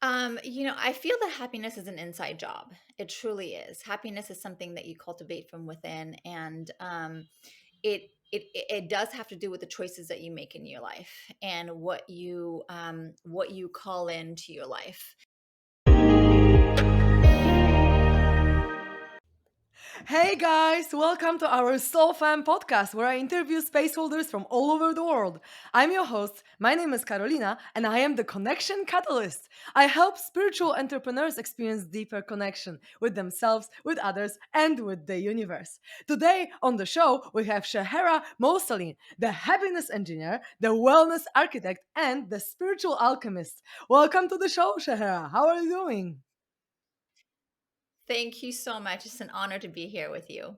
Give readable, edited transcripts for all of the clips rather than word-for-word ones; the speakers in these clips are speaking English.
I feel that happiness is an inside job. It truly is. Happiness is something that you cultivate from within, and it does have to do with the choices that you make in your life and what you call into your life. Hey guys, welcome to our SoulFam Podcast, where I interview space holders from all over the world. I'm your host. My name is Karolina, and I am the connection catalyst. I help spiritual entrepreneurs experience deeper connection with themselves, with others, and with the universe. Today on the show, we have Shehera Mocellin, the happiness engineer, the wellness architect, and the spiritual alchemist. Welcome to the show, Shehera. How are you doing? Thank you so much. It's an honor to be here with you.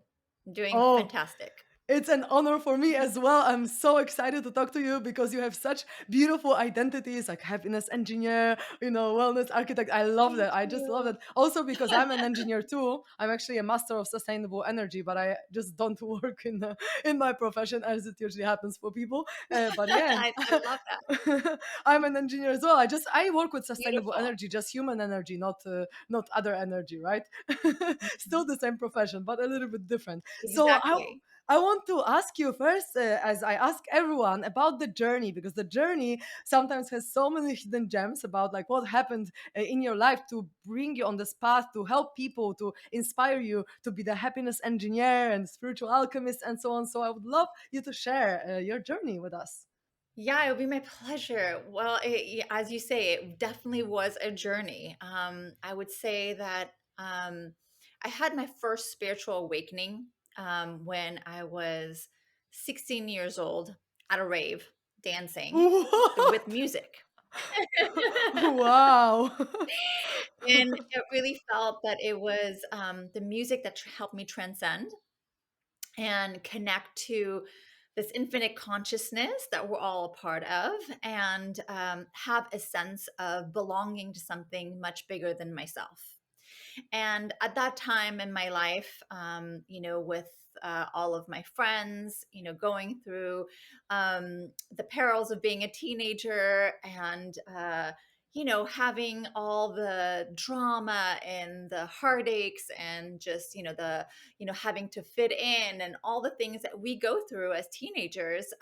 Doing Oh, fantastic. it's an honor for me as well. I'm so excited to talk to you because you have such beautiful identities like happiness engineer, wellness architect. I love Thank that. I just love you. that. Also because I'm an engineer too. I'm actually a master of sustainable energy, but I just don't work in my profession as it usually happens for people. But yeah, I love that. I'm an engineer as well. I work with sustainable Beautiful. energy, just human energy, not other energy, right? Mhm. Still the same profession, but a little bit different. So Exactly. I want to ask you first, as I ask everyone, about the journey, because the journey sometimes has so many hidden gems about like what happened in your life to bring you on this path to help people, to inspire you to be the happiness engineer and spiritual alchemist and so on. So I would love you to share your journey with us. Yeah, it would be my pleasure. Well, yeah, as you say, it definitely was a journey. I would say that I had my first spiritual awakening when I was 16 years old at a rave, dancing with music. Wow. And it really felt that it was the music that helped me transcend and connect to this infinite consciousness that we're all a part of, and have a sense of belonging to something much bigger than myself. And at that time in my life, with all of my friends, going through the perils of being a teenager, and having all the drama and the heartaches, and just having to fit in, and all the things that we go through as teenagers.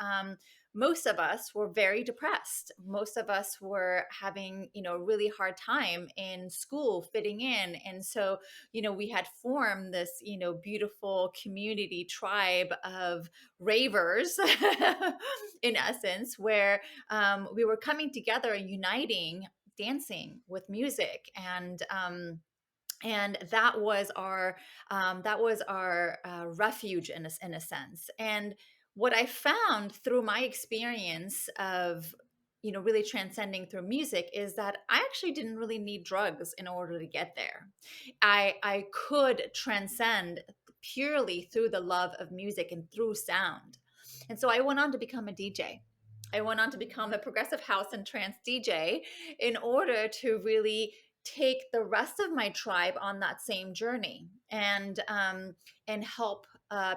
Most of us were very depressed. Most of us were having, a really hard time in school fitting in. And so, we had formed this, beautiful community tribe of ravers, in essence, where we were coming together and uniting, dancing with music. And that was our refuge in a sense. And what I found through my experience of really transcending through music is that I actually didn't really need drugs in order to get there. I could transcend purely through the love of music and through sound. And so I went on to become a DJ. I went on to become a progressive house and trance DJ in order to really take the rest of my tribe on that same journey, and help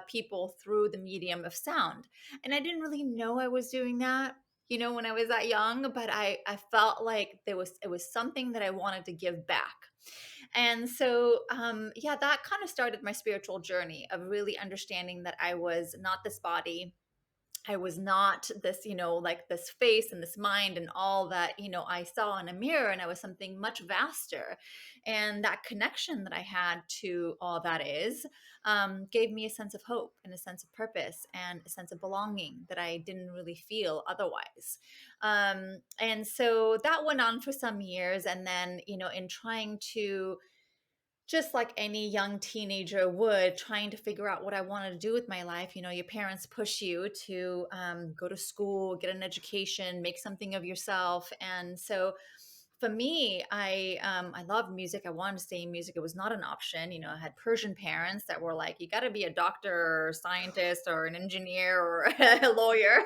people through the medium of sound. And I didn't really know I was doing that, when I was that young, but I felt like it was something that I wanted to give back. And so, yeah, that kind of started my spiritual journey of really understanding that I was not this body. I was not this, like this face and this mind and all that, I saw in a mirror, and I was something much vaster. And that connection that I had to all that is, gave me a sense of hope and a sense of purpose and a sense of belonging that I didn't really feel otherwise. And so that went on for some years. And then, in trying to, just like any young teenager would, trying to figure out what I wanted to do with my life. Your parents push you to go to school, get an education, make something of yourself. And so for me, I loved music. I wanted to stay in music. It was not an option. I had Persian parents that were like, you got to be a doctor or scientist or an engineer or a lawyer.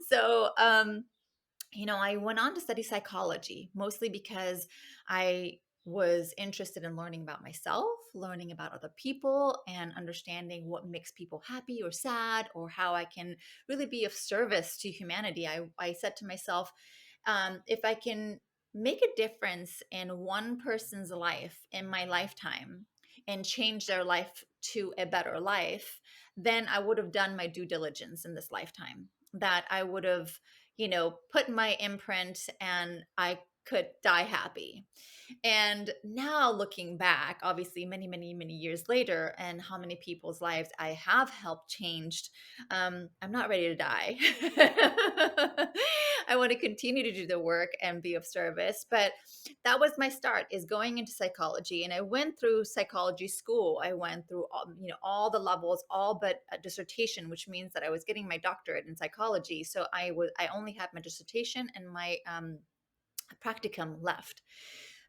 So I went on to study psychology, mostly because I was interested in learning about myself, learning about other people, and understanding what makes people happy or sad, or how I can really be of service to humanity. I said to myself, if I can make a difference in one person's life in my lifetime and change their life to a better life, then I would have done my due diligence in this lifetime. That I would have, put my imprint and I could die happy. And now looking back, obviously, many, many, many years later, and how many people's lives I have helped changed, I'm not ready to die. I want to continue to do the work and be of service. But that was my start, is going into psychology. And I went through psychology school. I went through all the levels, all but a dissertation, which means that I was getting my doctorate in psychology. So I only had my dissertation and my practicum left.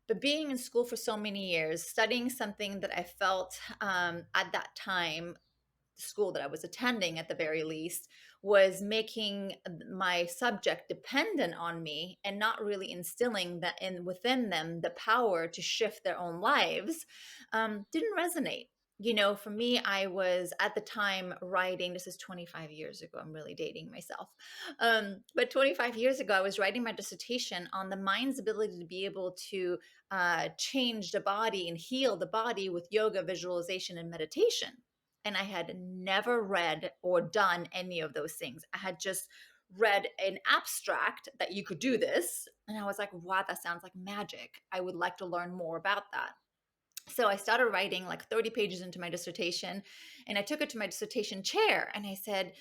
But being in school for so many years, studying something that I felt at that time, the school that I was attending at the very least, was making my subject dependent on me and not really instilling that in within them the power to shift their own lives, didn't resonate. For me, I was at the time writing, this is 25 years ago. I'm really dating myself. But 25 years ago, I was writing my dissertation on the mind's ability to be able to change the body and heal the body with yoga, visualization, and meditation. And I had never read or done any of those things. I had just read an abstract that you could do this. And I was like, wow, that sounds like magic. I would like to learn more about that. So I started writing like 30 pages into my dissertation, and I took it to my dissertation chair and I said,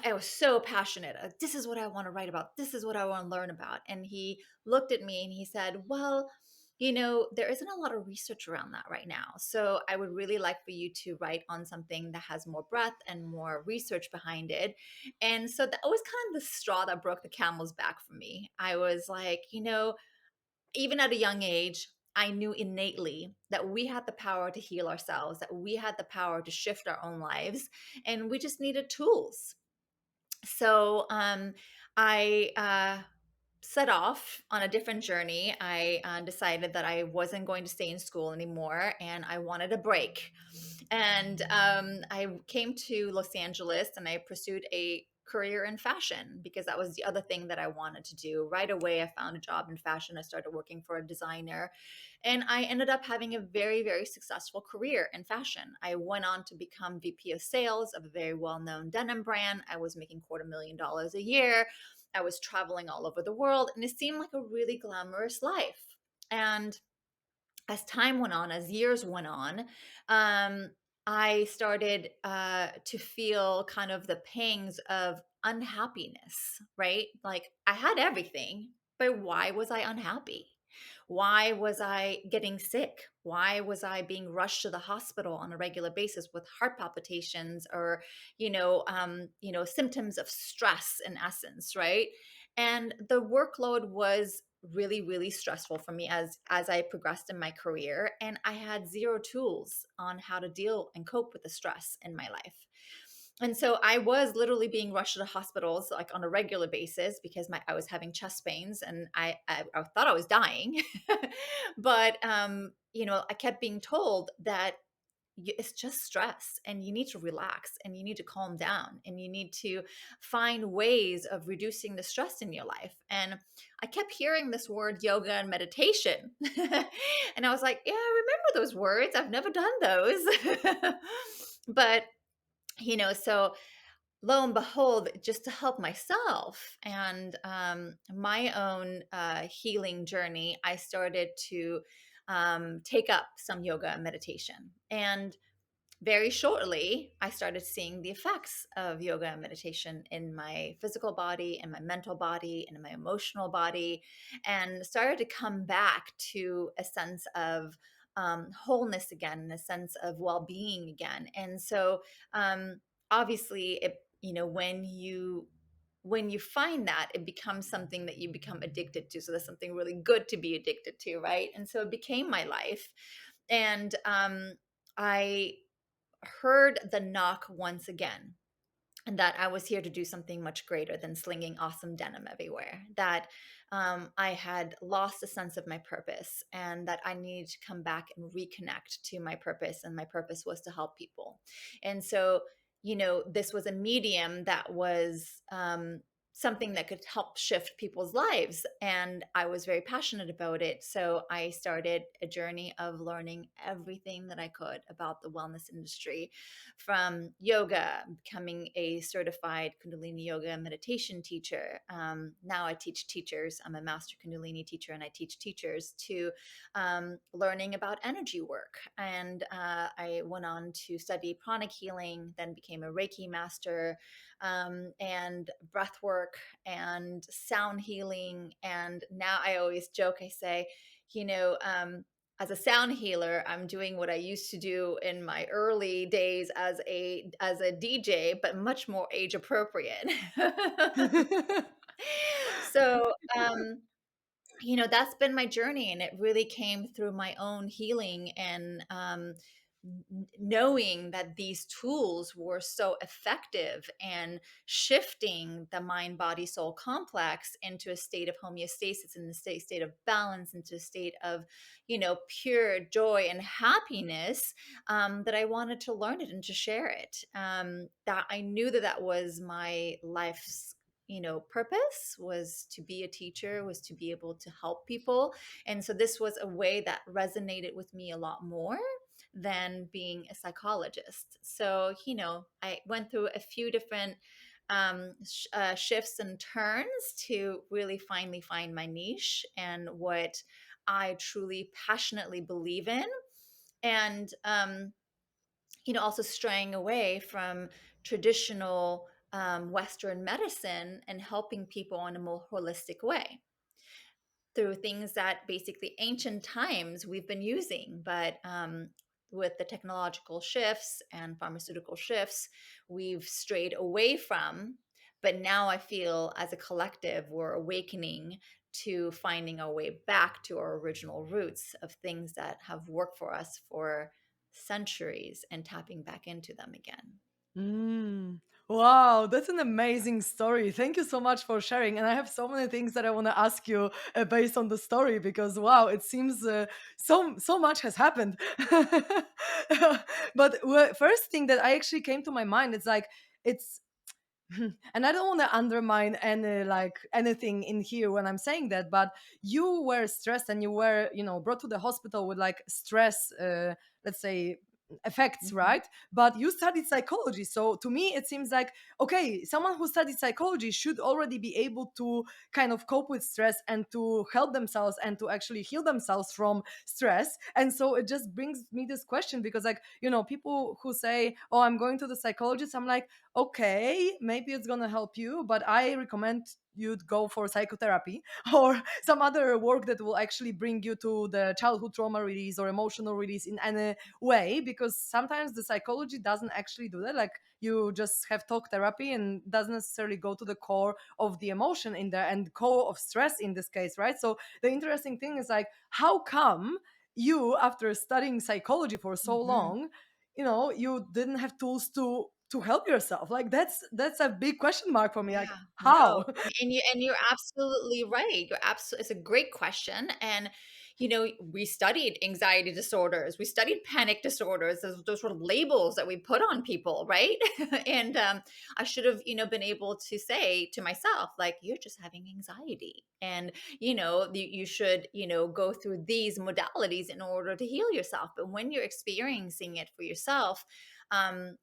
I was so passionate. This is what I want to write about. This is what I want to learn about. And he looked at me and he said, well, there isn't a lot of research around that right now. So I would really like for you to write on something that has more breadth and more research behind it. And so that was kind of the straw that broke the camel's back for me. I was like, even at a young age, I knew innately that we had the power to heal ourselves, that we had the power to shift our own lives, and we just needed tools. So I set off on a different journey. I decided that I wasn't going to stay in school anymore and I wanted a break. And I came to Los Angeles and I pursued a career in fashion because that was the other thing that I wanted to do. Right away, I found a job in fashion. I started working for a designer and I ended up having a very, very successful career in fashion. I went on to become VP of sales of a very well known denim brand. I was making $250,000 a year. I was traveling all over the world and it seemed like a really glamorous life. And as time went on, as years went on, I started to feel kind of the pangs of unhappiness, right? Like I had everything, but why was I unhappy? Why was I getting sick? Why was I being rushed to the hospital on a regular basis with heart palpitations or, symptoms of stress in essence, right? And the workload was really, really stressful for me as I progressed in my career, and I had zero tools on how to deal and cope with the stress in my life. And so I was literally being rushed to the hospitals like on a regular basis because I was having chest pains and I thought I was dying. But I kept being told that it's just stress and you need to relax and you need to calm down and you need to find ways of reducing the stress in your life. And I kept hearing this word yoga and meditation. And I was like, yeah, I remember those words. I've never done those. But so lo and behold, just to help myself and my own healing journey, I started to take up some yoga and meditation. And very shortly, I started seeing the effects of yoga and meditation in my physical body, in my mental body, and in my emotional body, and started to come back to a sense of wholeness again, and a sense of well-being again. And so, obviously, when you find that, it becomes something that you become addicted to. So there's something really good to be addicted to, right? And so it became my life, and I heard the knock once again, and that I was here to do something much greater than slinging awesome denim everywhere. That I had lost a sense of my purpose, and that I needed to come back and reconnect to my purpose. And my purpose was to help people. And so, this was a medium that was something that could help shift people's lives. And I was very passionate about it. So I started a journey of learning everything that I could about the wellness industry, from yoga, becoming a certified Kundalini yoga and meditation teacher. Now I teach teachers. I'm a master Kundalini teacher, and I teach teachers, to learning about energy work. And I went on to study pranic healing, then became a Reiki master, and breath work and sound healing. And now I always joke, I say, you know, as a sound healer, I'm doing what I used to do in my early days as a DJ, but much more age appropriate. So, that's been my journey, and it really came through my own healing, and knowing that these tools were so effective and shifting the mind body soul complex into a state of homeostasis, in the state of balance, into a state of pure joy and happiness, that I wanted to learn it and to share it. That I knew that that was my life's purpose, was to be a teacher, was to be able to help people. And so this was a way that resonated with me a lot more than being a psychologist. So I went through a few different shifts and turns to really finally find my niche and what I truly passionately believe in. And also straying away from traditional Western medicine and helping people in a more holistic way through things that basically ancient times we've been using. But with the technological shifts and pharmaceutical shifts, we've strayed away from. But now I feel as a collective, we're awakening to finding our way back to our original roots of things that have worked for us for centuries, and tapping back into them again. Mm. Wow, that's an amazing story. Thank you so much for sharing. And I have so many things that I want to ask you based on the story, because wow, it seems so much has happened. But first thing that I actually came to my mind, it's like it's and I don't want to undermine any like anything in here when I'm saying that, but you were stressed and you were, brought to the hospital with like stress, let's say, effects, Mhm. right? But you studied psychology. So to me, it seems like, okay, someone who studied psychology should already be able to kind of cope with stress and to help themselves and to actually heal themselves from stress. And so it just brings me this question, because, like, people who say, oh, I'm going to the psychologist, I'm like, okay, maybe it's gonna help you, but I recommend you'd go for psychotherapy or some other work that will actually bring you to the childhood trauma release or emotional release in any way, because sometimes the psychology doesn't actually do that. Like, you just have talk therapy and doesn't necessarily go to the core of the emotion in there and core of stress in this case, right? So the interesting thing is, like, how come you, after studying psychology for so Mhm. long, you didn't have tools to help yourself? Like, that's a big question mark for me. Like, Yeah, how? no, and you're absolutely right. It's a great question. And we studied anxiety disorders, we studied panic disorders. Those were labels that we put on people, right? And I should have, been able to say to myself, like, you're just having anxiety, and you should, go through these modalities in order to heal yourself. But when you're experiencing it for yourself,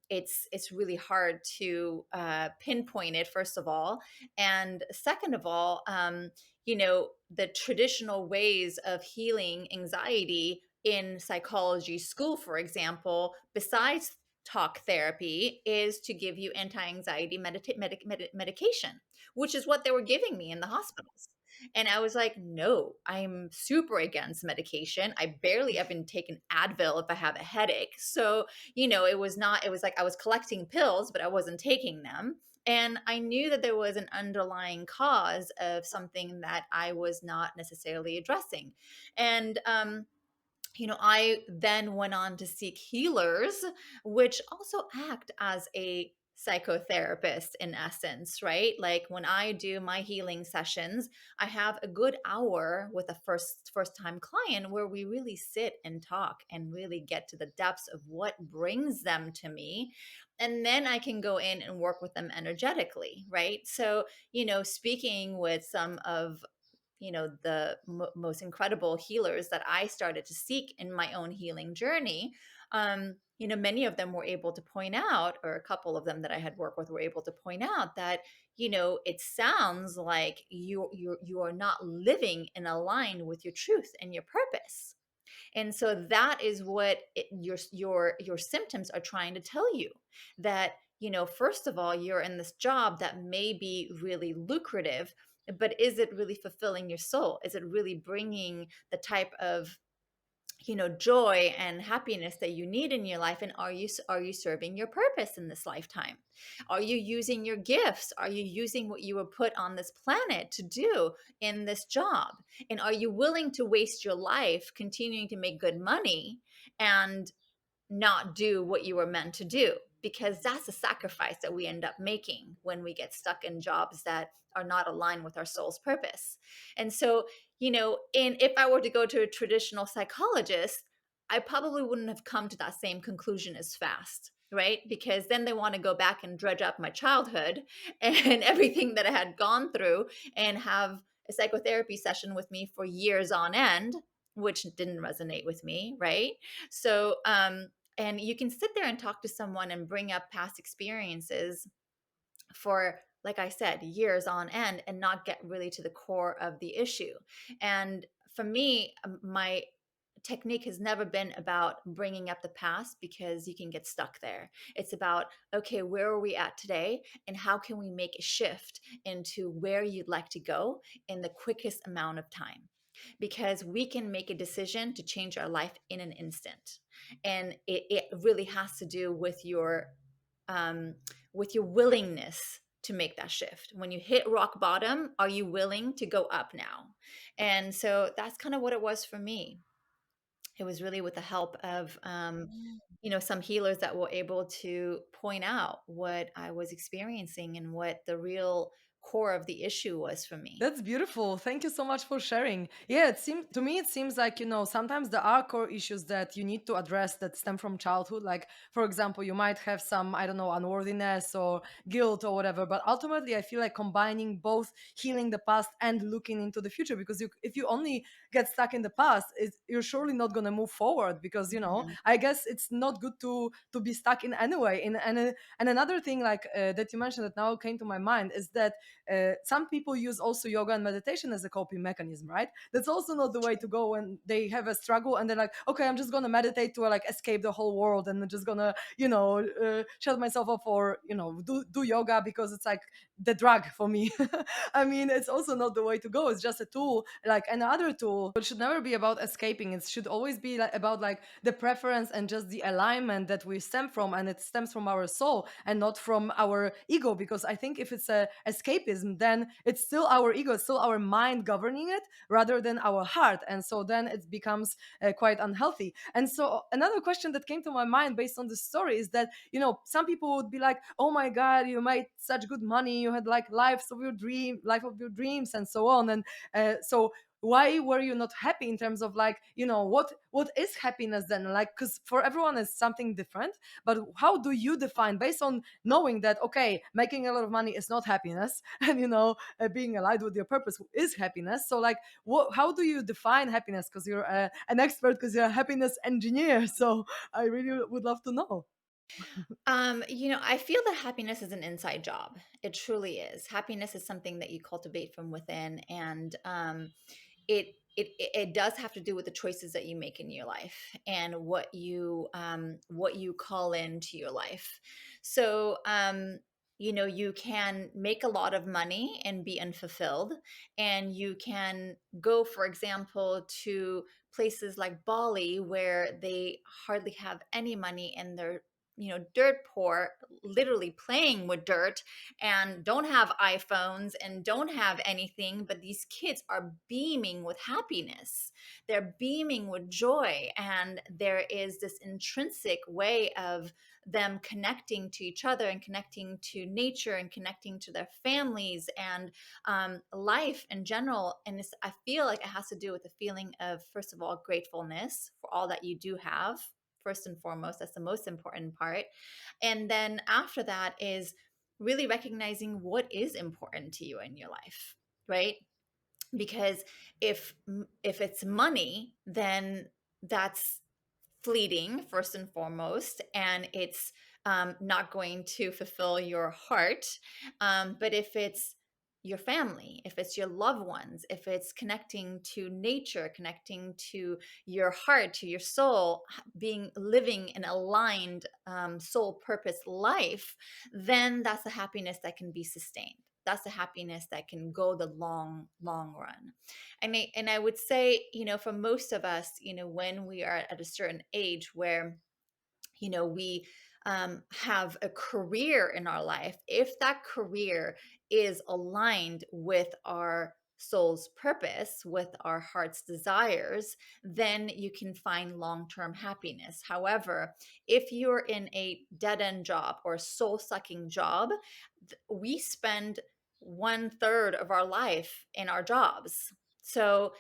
it's really hard to pinpoint it, first of all, and second of all, the traditional ways of healing anxiety in psychology school, for example, besides talk therapy, is to give you anti-anxiety medication, which is what they were giving me in the hospitals. And I was like, no, I'm super against medication. I barely even take an Advil if I have a headache. So it was not, it was like I was collecting pills, but I wasn't taking them. And I knew that there was an underlying cause of something that I was not necessarily addressing. And I then went on to seek healers, which also act as a psychotherapist in essence, right? Like when I do my healing sessions, I have a good hour with a first time client where we really sit and talk and really get to the depths of what brings them to me. And then I can go in and work with them energetically, right? So, speaking with some of the most incredible healers that I started to seek in my own healing journey, many of them were able to point out, or a couple of them that I had worked with were able to point out that, it sounds like you are not living in align with your truth and your purpose. And so that is what your symptoms are trying to tell you, that, first of all, you're in this job that may be really lucrative, but is it really fulfilling your soul? Is it really bringing the type of joy and happiness that you need in your life? And are you serving your purpose in this lifetime? Are you using your gifts? Are you using what you were put on this planet to do in this job? And are you willing to waste your life continuing to make good money and not do what you were meant to do? Because that's a sacrifice that we end up making when we get stuck in jobs that are not aligned with our soul's purpose. And so, and if I were to go to a traditional psychologist, I probably wouldn't have come to that same conclusion as fast, right? Because then they want to go back and dredge up my childhood and everything that I had gone through and have a psychotherapy session with me for years on end, which didn't resonate with me, right? So, and you can sit there and talk to someone and bring up past experiences for, like I said, years on end and not get really to the core of the issue. And for me, my technique has never been about bringing up the past, because you can get stuck there. It's about, okay, where are we at today? And how can we make a shift into where you'd like to go in the quickest amount of time? Because we can make a decision to change our life in an instant. And it really has to do um, with your willingness to make that shift. When you hit rock bottom, are you willing to go up now? And so that's kind of what it was for me. It was really with the help of, some healers that were able to point out what I was experiencing and what the real core of the issue was for me. That's beautiful. Thank you so much for sharing. Yeah, it seems like, sometimes there are core issues that you need to address that stem from childhood. Like, for example, you might have some, I don't know, unworthiness or guilt or whatever. But ultimately, I feel like combining both healing the past and looking into the future, because if you only get stuck in the past, you're surely not going to move forward, because, Mhm. I guess it's not good to be stuck in anyway. And another thing, like, that you mentioned that now came to my mind, is that some people use also yoga and meditation as a coping mechanism, right? That's also not the way to go when they have a struggle and they're like, okay, I'm just gonna meditate to like escape the whole world, and I'm just gonna, shut myself up, or do yoga because it's like the drug for me. I mean, it's also not the way to go. It's just a tool, like another tool. It should never be about escaping. It should always be like about like the preference and just the alignment that we stem from, and it stems from our soul and not from our ego. Because I think if it's a escapism, then it's still our ego, it's still our mind governing it rather than our heart, and so then it becomes quite unhealthy. And so another question that came to my mind based on the story is that, some people would be like, oh my god, you made such good money, you had like life of your dreams, and so on. And so why were you not happy, in terms of like, what is happiness then? Like, because for everyone it's something different. But how do you define, based on knowing that, okay, making a lot of money is not happiness, and being aligned with your purpose is happiness? So like, how do you define happiness? Because you're an expert, because you're a happiness engineer. So I really would love to know. I feel that happiness is an inside job. It truly is. Happiness is something that you cultivate from within, and it does have to do with the choices that you make in your life and what you call into your life. So, you can make a lot of money and be unfulfilled, and you can go, for example, to places like Bali where they hardly have any money and they're dirt poor, literally playing with dirt, and don't have iPhones and don't have anything, but these kids are beaming with happiness. They're beaming with joy, and there is this intrinsic way of them connecting to each other and connecting to nature and connecting to their families and life in general. And I feel like it has to do with the feeling of, first of all, gratefulness for all that you do have. First and foremost, that's the most important part. And then after that is really recognizing what is important to you in your life, right? Because if it's money, then that's fleeting, first and foremost, and it's not going to fulfill your heart. But if it's your family, if it's your loved ones, if it's connecting to nature, connecting to your heart, to your soul, being living an aligned soul purpose life, then that's a happiness that can be sustained. That's a happiness that can go the long, long run. And I would say, for most of us, when we are at a certain age where, we have a career in our life, if that career is aligned with our soul's purpose, with our heart's desires, then you can find long term happiness. However, if you're in a dead end job or soul sucking job, we spend 1/3 of our life in our jobs. So,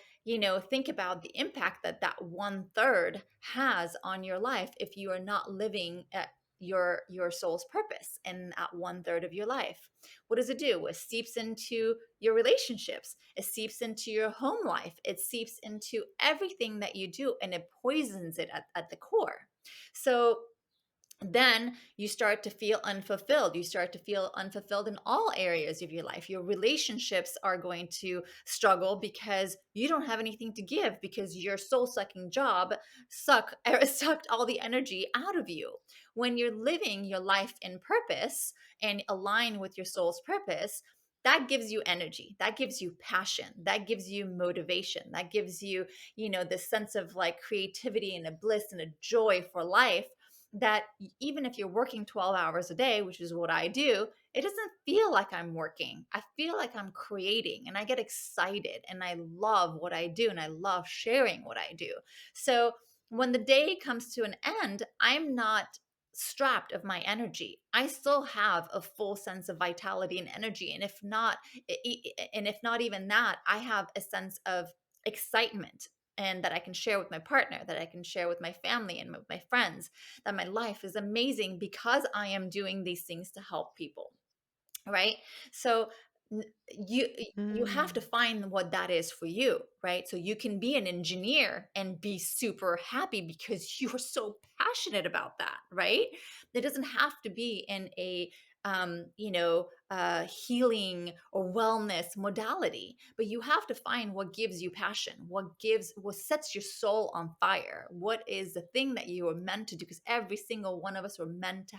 think about the impact that 1/3 has on your life if you are not living at your soul's purpose in that 1/3 of your life. What does it do? It seeps into your relationships. It seeps into your home life. It seeps into everything that you do, and it poisons it at the core. So then you start to feel unfulfilled. You start to feel unfulfilled in all areas of your life. Your relationships are going to struggle because you don't have anything to give, because your soul sucking job sucked all the energy out of you. When you're living your life in purpose and align with your soul's purpose, that gives you energy, that gives you passion, that gives you motivation, that gives you, this sense of like creativity and a bliss and a joy for life, that even if you're working 12 hours a day, which is what I do, it doesn't feel like I'm working. I feel like I'm creating, and I get excited, and I love what I do, and I love sharing what I do. So when the day comes to an end, I'm not strapped of my energy. I still have a full sense of vitality and energy. And if not even that, I have a sense of excitement, and that I can share with my partner, that I can share with my family and with my friends, that my life is amazing because I am doing these things to help people, right? So you have to Mm. find what that is for you, right? So you can be an engineer and be super happy because you're so passionate about that, right? It doesn't have to be in a healing or wellness modality, but you have to find what gives you passion, what sets your soul on fire, what is the thing that you were meant to do, because every single one of us were meant to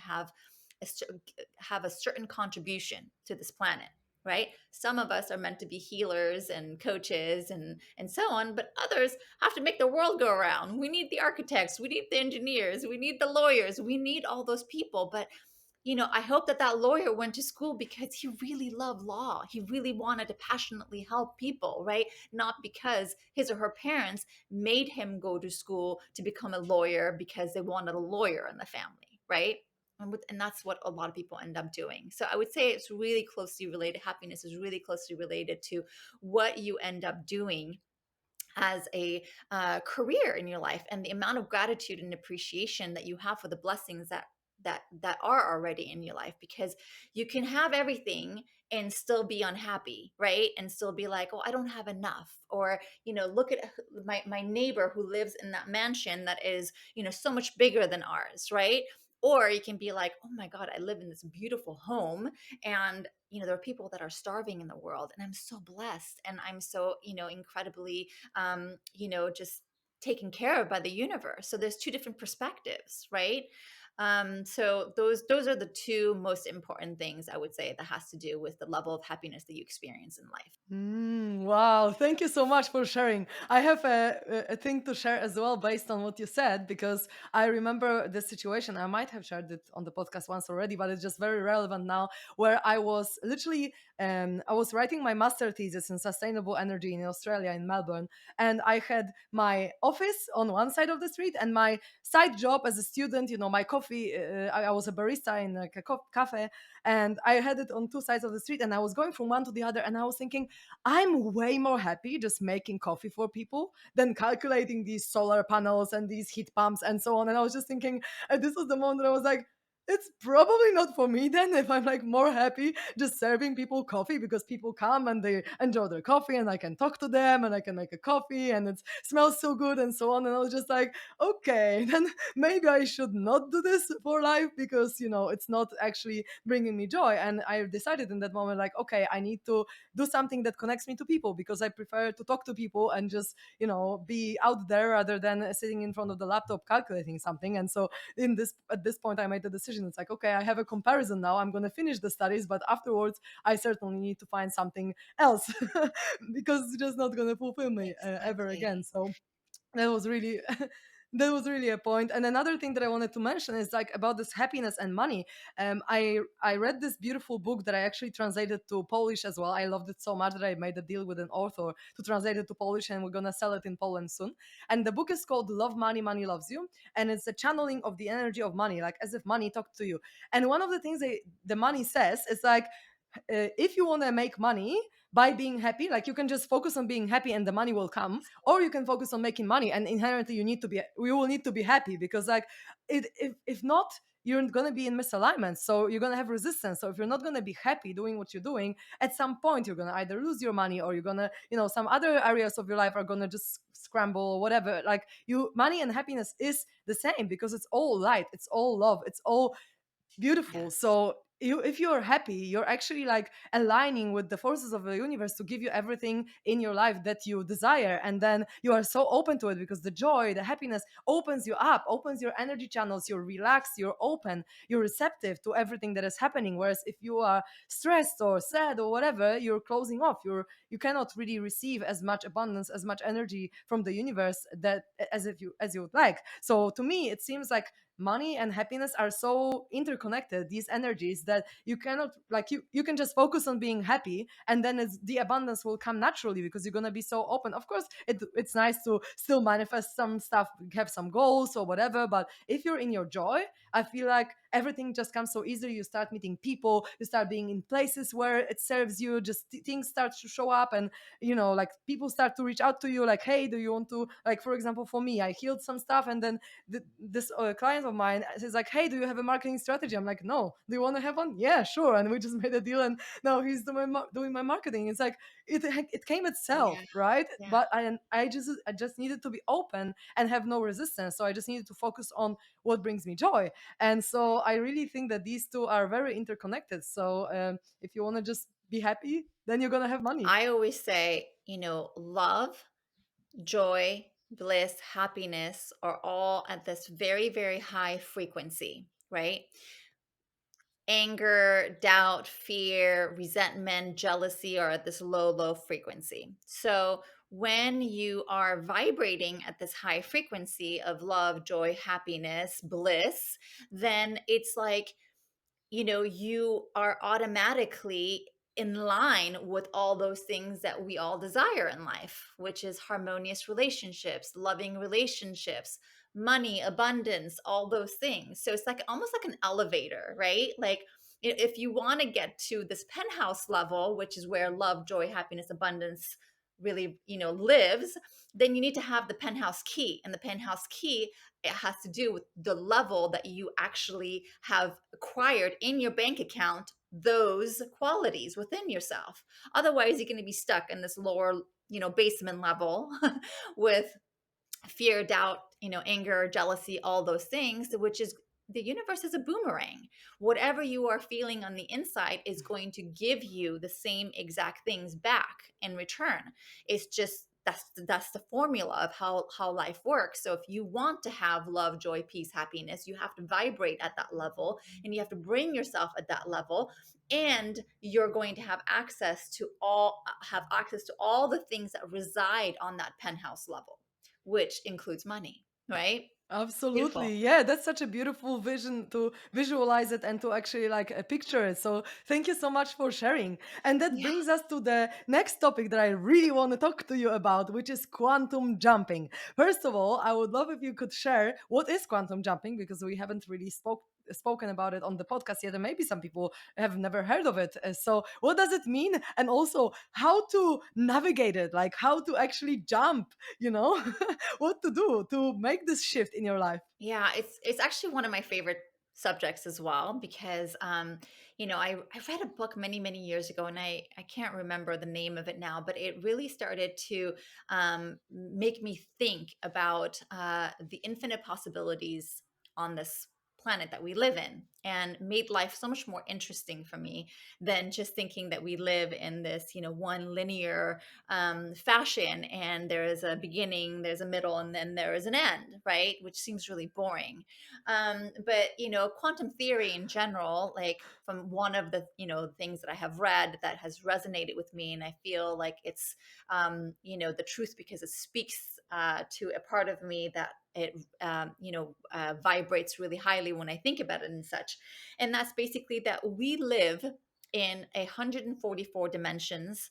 a, cer- have a certain contribution to this planet, right? Some of us are meant to be healers and coaches and so on, but others have to make the world go around. We need the architects, we need the engineers, we need the lawyers, we need all those people. But I hope that lawyer went to school because he really loved law. He really wanted to passionately help people, right? Not because his or her parents made him go to school to become a lawyer because they wanted a lawyer in the family, right? And that's what a lot of people end up doing. So I would say it's really closely related. Happiness is really closely related to what you end up doing as a career in your life, and the amount of gratitude and appreciation that you have for the blessings that are already in your life, because you can have everything and still be unhappy, right? And still be like, oh, I don't have enough. Or look at my neighbor who lives in that mansion that is so much bigger than ours, right? Or you can be like, oh my god, I live in this beautiful home, and there are people that are starving in the world, and I'm so blessed, and I'm so incredibly just taken care of by the universe. So there's two different perspectives, right? So those are the two most important things I would say that has to do with the level of happiness that you experience in life. Wow, thank you so much for sharing. I have a thing to share as well based on what you said, because I remember the situation. I might have shared it on the podcast once already, but it's just very relevant now. Where I was literally, I was writing my master thesis in sustainable energy in Australia, in Melbourne, and I had my office on one side of the street and my side job as a student. You know, my coffee. I was a barista in like a cafe, and I had it on two sides of the street, and I was going from one to the other, and I was thinking, I'm way more happy just making coffee for people than calculating these solar panels and these heat pumps and so on. And I was just thinking, and this was the moment I was like, it's probably not for me then if I'm like more happy just serving people coffee, because people come and they enjoy their coffee and I can talk to them and I can make a coffee and it smells so good and so on. And I was just like, okay, then maybe I should not do this for life, because it's not actually bringing me joy. And I decided in that moment, like, okay, I need to do something that connects me to people, because I prefer to talk to people and just be out there rather than sitting in front of the laptop calculating something. And so in this at this point I made the decision. It's like, okay, I have a comparison now. I'm going to finish the studies, but afterwards I certainly need to find something else because it's just not going to fulfill me ever again. Exactly. So that was really that was really a point. And another thing that I wanted to mention is like about this happiness and money. I read this beautiful book that I actually translated to Polish as well. I loved it so much that I made a deal with an author to translate it to Polish, and we're gonna sell it in Poland soon. And the book is called Love Money, Money Loves You, and it's a channeling of the energy of money, like as if money talked to you. And one of the things the money says is like, if you want to make money by being happy, like you can just focus on being happy and the money will come, or you can focus on making money and inherently you will need to be happy, because like if not, you're going to be in misalignment, so you're going to have resistance. So if you're not going to be happy doing what you're doing, at some point you're going to either lose your money, or you're going to, some other areas of your life are going to just scramble or whatever. Like, you money and happiness is the same, because it's all light, it's all love, it's all beautiful. Yes. So if you're happy, you're actually like aligning with the forces of the universe to give you everything in your life that you desire. And then you are so open to it, because the joy, the happiness opens you up, opens your energy channels. You're relaxed, you're open, you're receptive to everything that is happening. Whereas if you are stressed or sad or whatever, you're closing off. You cannot really receive as much abundance, as much energy from the universe that as you would like. So to me, it seems like money and happiness are so interconnected, these energies, that you cannot, like, you can just focus on being happy, and then the abundance will come naturally, because you're going to be so open. Of course, it's nice to still manifest some stuff, have some goals or whatever, but if you're in your joy, I feel like everything just comes so easily. You start meeting people, you start being in places where it serves you, just things start to show up. And like, people start to reach out to you, like, hey, do you want to, like, for example, for me, I healed some stuff, and then this client of mine says like, hey, do you have a marketing strategy? I'm like, no. Do you want to have one? Yeah, sure. And we just made a deal, and now he's doing my marketing. It's like it came Yeah. itself, right? Yeah. But I just needed to be open and have no resistance. So I just needed to focus on what brings me joy. And so I really think that these two are very interconnected. So if you want to just be happy, then you're gonna have money. I always say, love, joy, bliss, happiness are all at this very, very high frequency, right? Anger, doubt, fear, resentment, jealousy are at this low, low frequency. So when you are vibrating at this high frequency of love, joy, happiness, bliss, then it's like, you are automatically in line with all those things that we all desire in life, which is harmonious relationships, loving relationships, money, abundance, all those things. So it's like almost like an elevator, right? Like, if you want to get to this penthouse level, which is where love, joy, happiness, abundance really, lives, then you need to have the penthouse key. And the penthouse key, it has to do with the level that you actually have acquired in your bank account, those qualities within yourself. Otherwise, you're going to be stuck in this lower, basement level with fear, doubt, anger, jealousy, all those things, which is the universe is a boomerang. Whatever you are feeling on the inside is going to give you the same exact things back in return. It's just that's the formula of how life works. So if you want to have love, joy, peace, happiness, you have to vibrate at that level, and you have to bring yourself at that level, and you're going to have access to all the things that reside on that penthouse level, which includes money, right? Absolutely. Beautiful. Yeah, that's such a beautiful vision to visualize it and to actually like picture it. So, thank you so much for sharing. And that Yeah. brings us to the next topic that I really want to talk to you about, which is quantum jumping. First of all, I would love if you could share what is quantum jumping, because we haven't really spoken about it on the podcast yet, and maybe some people have never heard of it. So, what does it mean? And also, how to navigate it, like how to actually jump, you know? What to do to make this shift in your life. Yeah, it's actually one of my favorite subjects as well, because I read a book many years ago, and I can't remember the name of it now, but it really started to make me think about the infinite possibilities on this planet that we live in, and made life so much more interesting for me than just thinking that we live in this one linear fashion, and there is a beginning, there's a middle, and then there is an end, right? Which seems really boring. But quantum theory in general, like from one of the things that I have read that has resonated with me, and I feel like it's the truth, because it speaks to a part of me that it vibrates really highly when I think about it and such. And that's basically that we live in 144 dimensions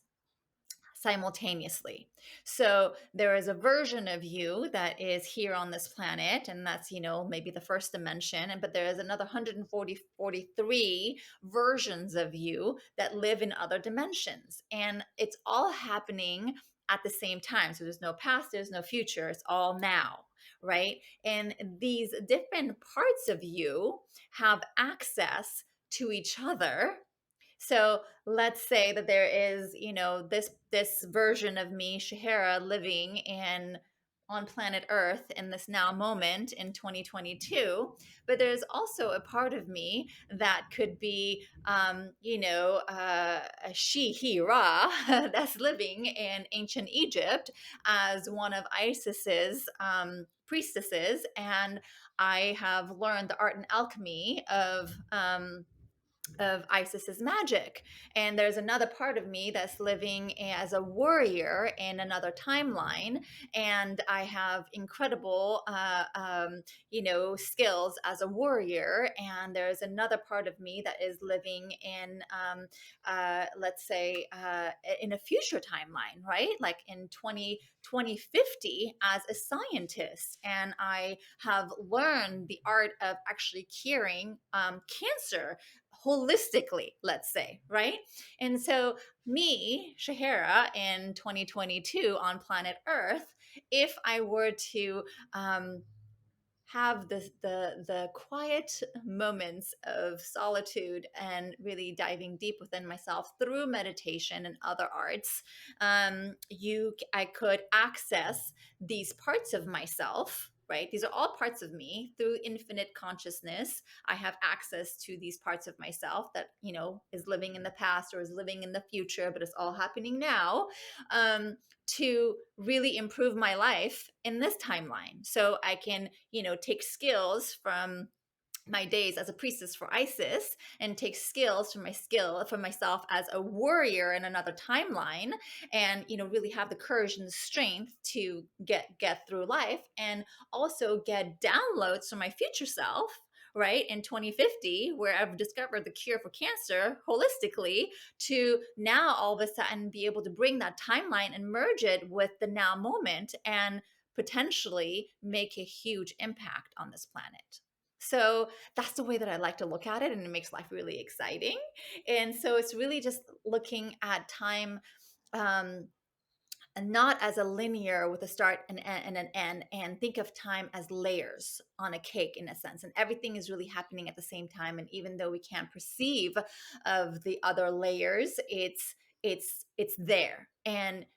simultaneously. So there is a version of you that is here on this planet, and that's, maybe the first dimension. But there is another 143 versions of you that live in other dimensions. And it's all happening at the same time. So there's no past, there's no future, it's all now. Right. And these different parts of you have access to each other. So let's say that there is, this version of me, Shehera, living in on planet Earth in this now moment in 2022. But there's also a part of me that could be, a Shehera that's living in ancient Egypt as one of Isis's priestesses, and I have learned the art and alchemy of Isis's magic. And there's another part of me that's living as a warrior in another timeline, and I have incredible, skills as a warrior. And there's another part of me that is living in, let's say, in a future timeline, right? Like in 2050 as a scientist, and I have learned the art of actually curing cancer holistically, let's say, right? And so, me, Shahara, in 2022 on planet Earth, if I were to have the quiet moments of solitude and really diving deep within myself through meditation and other arts, I could access these parts of myself, right? These are all parts of me through infinite consciousness. I have access to these parts of myself that is living in the past or is living in the future, but it's all happening now. To really improve my life in this timeline. So I can, take skills from my days as a priestess for Isis, and take skills from myself as a warrior in another timeline, and really have the courage and the strength to get through life, and also get downloads from my future self, right, in 2050, where I've discovered the cure for cancer holistically, to now all of a sudden be able to bring that timeline and merge it with the now moment, and potentially make a huge impact on this planet. So that's the way that I like to look at it, and it makes life really exciting. And so it's really just looking at time, um, and not as a linear with a start and an end, and think of time as layers on a cake in a sense, and everything is really happening at the same time. And even though we can't perceive of the other layers, it's there. And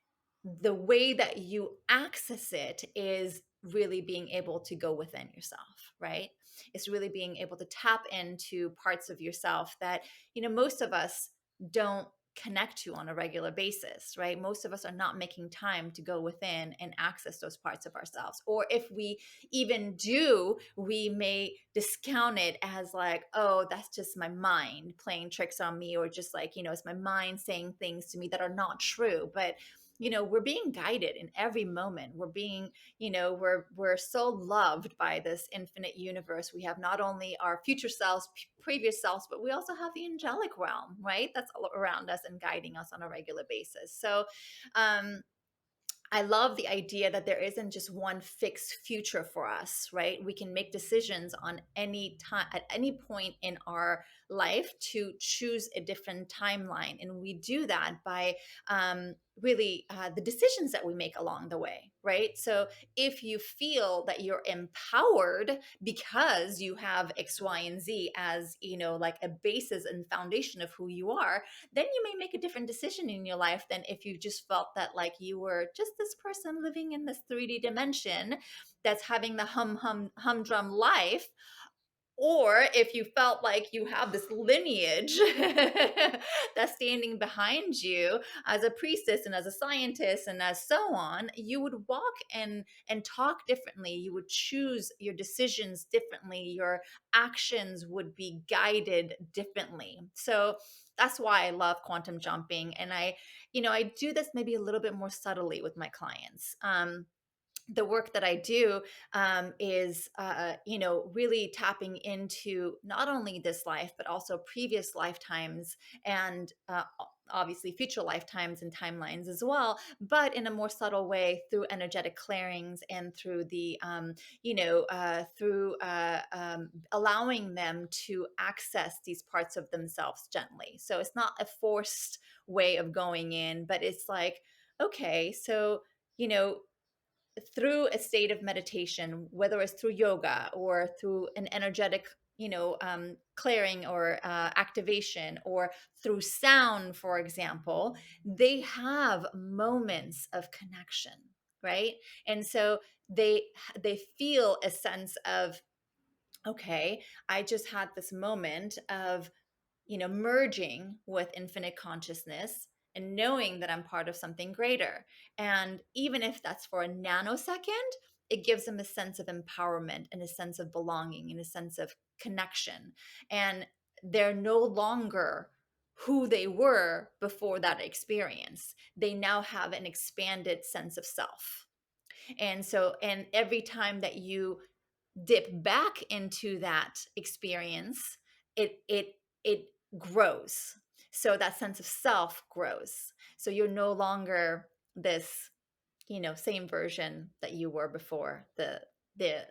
the way that you access it is really being able to go within yourself, right? It's really being able to tap into parts of yourself that most of us don't connect to on a regular basis, right? Most of us are not making time to go within and access those parts of ourselves. Or if we even do, we may discount it as like, oh, that's just my mind playing tricks on me, or just like, it's my mind saying things to me that are not true. But we're being guided in every moment. We're being, we're so loved by this infinite universe. We have not only our future selves, previous selves, but we also have the angelic realm, right? That's all around us and guiding us on a regular basis. So, um, I love the idea that there isn't just one fixed future for us, right? We can make decisions on any time, at any point in our life, to choose a different timeline. And we do that by really the decisions that we make along the way, right? So if you feel that you're empowered because you have X, Y, and Z as, like a basis and foundation of who you are, then you may make a different decision in your life than if you just felt that like you were just this person living in this 3D dimension that's having the humdrum life. Or if you felt like you have this lineage that's standing behind you as a priestess and as a scientist and as so on, you would walk and talk differently. You would choose your decisions differently. Your actions would be guided differently. So that's why I love quantum jumping. And I do this maybe a little bit more subtly with my clients. The work that I do is, really tapping into not only this life, but also previous lifetimes and obviously future lifetimes and timelines as well, but in a more subtle way through energetic clearings and through allowing them to access these parts of themselves gently. So it's not a forced way of going in, but it's like, okay, so, you know, through a state of meditation, whether it's through yoga or through an energetic, clearing or activation, or through sound, for example, they have moments of connection, right? And so they feel a sense of, okay, I just had this moment of merging with infinite consciousness and knowing that I'm part of something greater. And even if that's for a nanosecond, it gives them a sense of empowerment and a sense of belonging and a sense of connection. And they're no longer who they were before that experience. They now have an expanded sense of self. And so, and every time that you dip back into that experience, it grows. So that sense of self grows. So you're no longer this, same version that you were before the the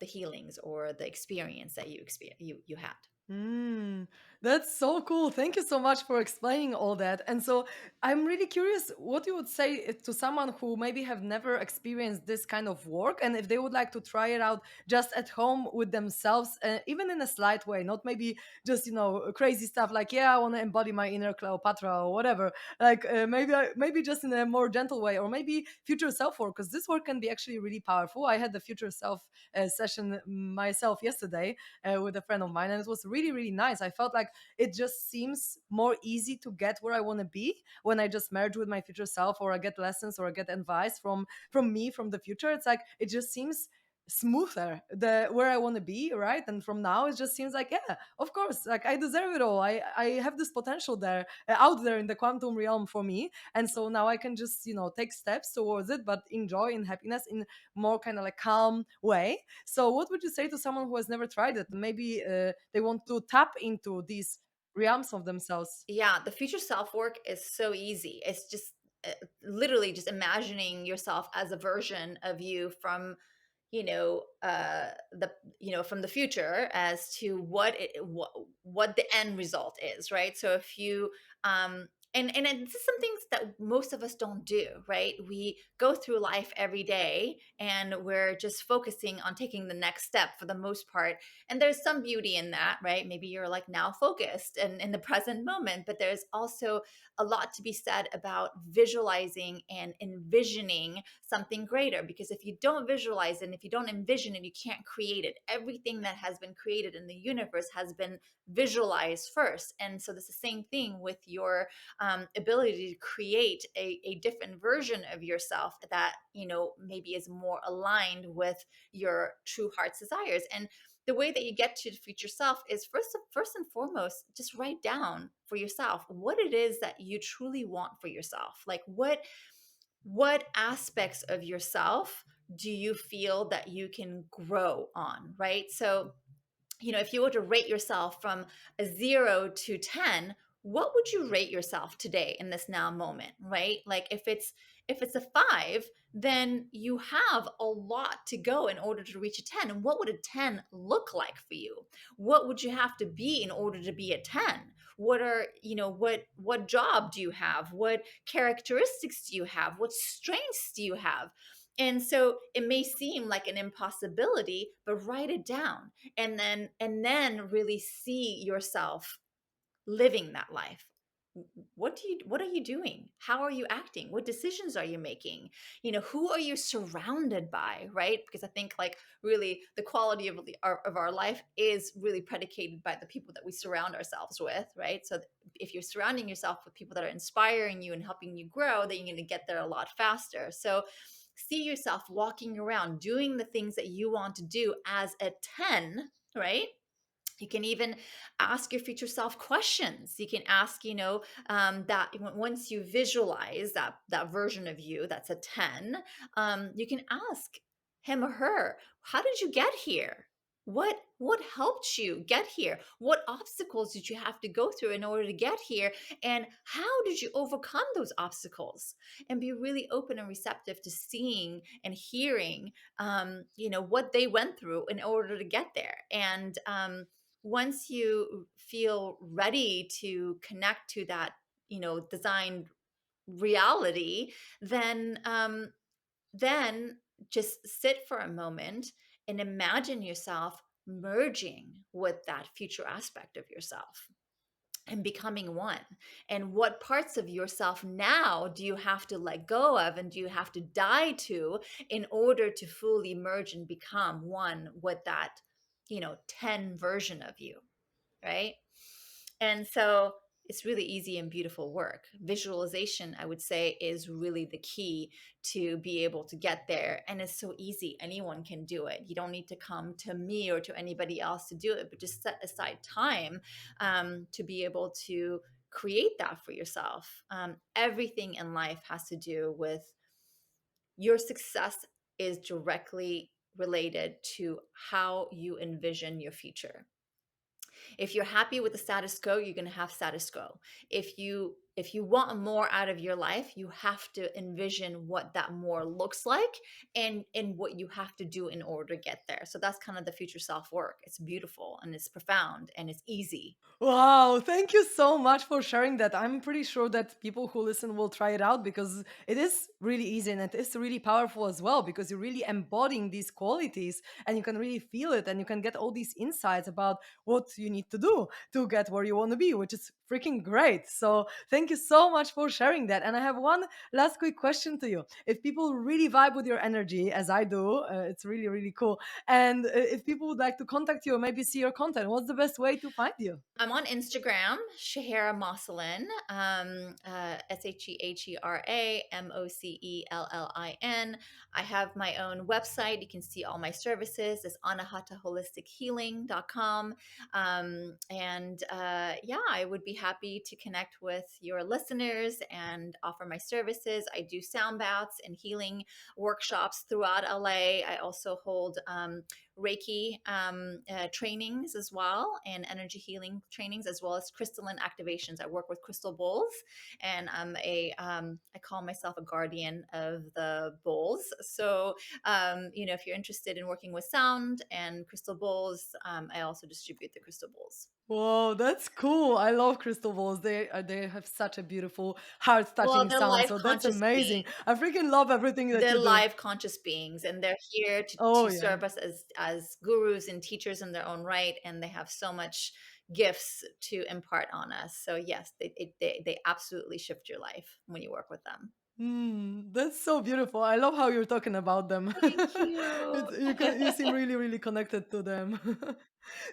healings or the experience that you had. Mm, that's so cool. Thank you so much for explaining all that. And so I'm really curious what you would say to someone who maybe have never experienced this kind of work, and if they would like to try it out just at home with themselves, even in a slight way, not maybe just, crazy stuff like, yeah, I want to embody my inner Cleopatra or whatever. Like maybe just in a more gentle way, or maybe future self work, because this work can be actually really powerful. I had the future self session myself yesterday with a friend of mine, and it was really really nice. I felt like it just seems more easy to get where I want to be when I just merge with my future self, or I get lessons, or I get advice from me from the future. It's like it just seems smoother the where I want to be, right? And from now it just seems like, yeah, of course, like I deserve it all. I have this potential there, out there in the quantum realm for me, and so now I can just take steps towards it, but enjoy in happiness in more kind of like calm way. So, what would you say to someone who has never tried it? Maybe they want to tap into these realms of themselves. Yeah, the future self work is so easy. It's just literally just imagining yourself as a version of you from the from the future, as to what the end result is, right? So if you This is some things that most of us don't do, right? We go through life every day and we're just focusing on taking the next step for the most part. And there's some beauty in that, right? Maybe you're like now focused and in the present moment, but there's also a lot to be said about visualizing and envisioning something greater. Because if you don't visualize it, and if you don't envision it, you can't create it. Everything that has been created in the universe has been visualized first. And so it's the same thing with your ability to create a different version of yourself that, maybe is more aligned with your true heart's desires. And the way that you get to the future self is first and foremost, just write down for yourself what it is that you truly want for yourself. Like what aspects of yourself do you feel that you can grow on, right? So if you were to rate yourself from a 0 to 10, what would you rate yourself today in this now moment, right? Like if it's a 5, then you have a lot to go in order to reach a 10. And what would a 10 look like for you? What would you have to be in order to be a 10? What job do you have? What characteristics do you have? What strengths do you have? And so it may seem like an impossibility, but write it down and then really see yourself living that life. What are you doing? How are you acting? What decisions are you making? Who are you surrounded by, right? Because I think like really the quality of our life is really predicated by the people that we surround ourselves with, right? So if you're surrounding yourself with people that are inspiring you and helping you grow, then you're going to get there a lot faster. So see yourself walking around doing the things that you want to do as a 10, right? You can even ask your future self questions. You can ask, that once you visualize that version of you, that's a 10. You can ask him or her, how did you get here? What helped you get here? What obstacles did you have to go through in order to get here? And how did you overcome those obstacles? And be really open and receptive to seeing and hearing, what they went through in order to get there. And once you feel ready to connect to that, designed reality, then just sit for a moment and imagine yourself merging with that future aspect of yourself and becoming one. And what parts of yourself now do you have to let go of and do you have to die to in order to fully merge and become one with that 10 version of you, right? And so it's really easy and beautiful work. Visualization, I would say, is really the key to be able to get there. And it's so easy. Anyone can do it. You don't need to come to me or to anybody else to do it, but just set aside time to be able to create that for yourself. Everything in life has to do with your success is directly related to how you envision your future. If you're happy with the status quo, you're going to have status quo. If you want more out of your life, you have to envision what that more looks like and what you have to do in order to get there. So that's kind of the future self work. It's beautiful and it's profound and it's easy. Wow, thank you so much for sharing that. I'm pretty sure that people who listen will try it out because it is really easy and it is really powerful as well because you're really embodying these qualities and you can really feel it and you can get all these insights about what you need to do to get where you want to be, which is freaking great. So, thank you so much for sharing that. And I have one last quick question to you. If people really vibe with your energy, as I do, it's really, really cool. And if people would like to contact you or maybe see your content, what's the best way to find you? I'm on Instagram, Shehera Mocellin, Sheheramocellin. I have my own website. You can see all my services. It's anahataHolisticHealing.com. Yeah, I would be happy to connect with your listeners and offer my services. I do sound baths and healing workshops throughout LA. I also hold Reiki trainings as well, and energy healing trainings, as well as crystalline activations. I work with crystal bowls, and I call myself a guardian of the bowls. So, if you're interested in working with sound and crystal bowls, I also distribute the crystal bowls. Whoa, that's cool. I love crystal balls. They have such a beautiful, heart Well, touching they're sound. life So that's conscious amazing. beings. I freaking love everything that They're you do. live conscious beings, and they're here Oh to yeah. serve us as gurus and teachers in their own right, and they have so much gifts to impart on us. So yes, they absolutely shift your life when you work with them. That's so beautiful. I love how you're talking about them. Thank you. You seem really, really connected to them.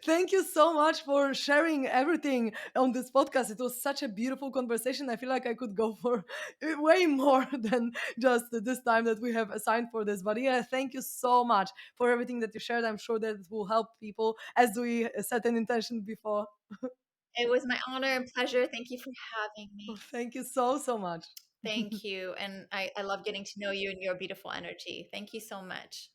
Thank you so much for sharing everything on this podcast. It was such a beautiful conversation. I feel like I could go for way more than just this time that we have assigned for this. But yeah, thank you so much for everything that you shared. I'm sure that it will help people as we set an intention before. It was my honor and pleasure. Thank you for having me. Thank you so, so much. Thank you. And I love getting to know you and your beautiful energy. Thank you so much.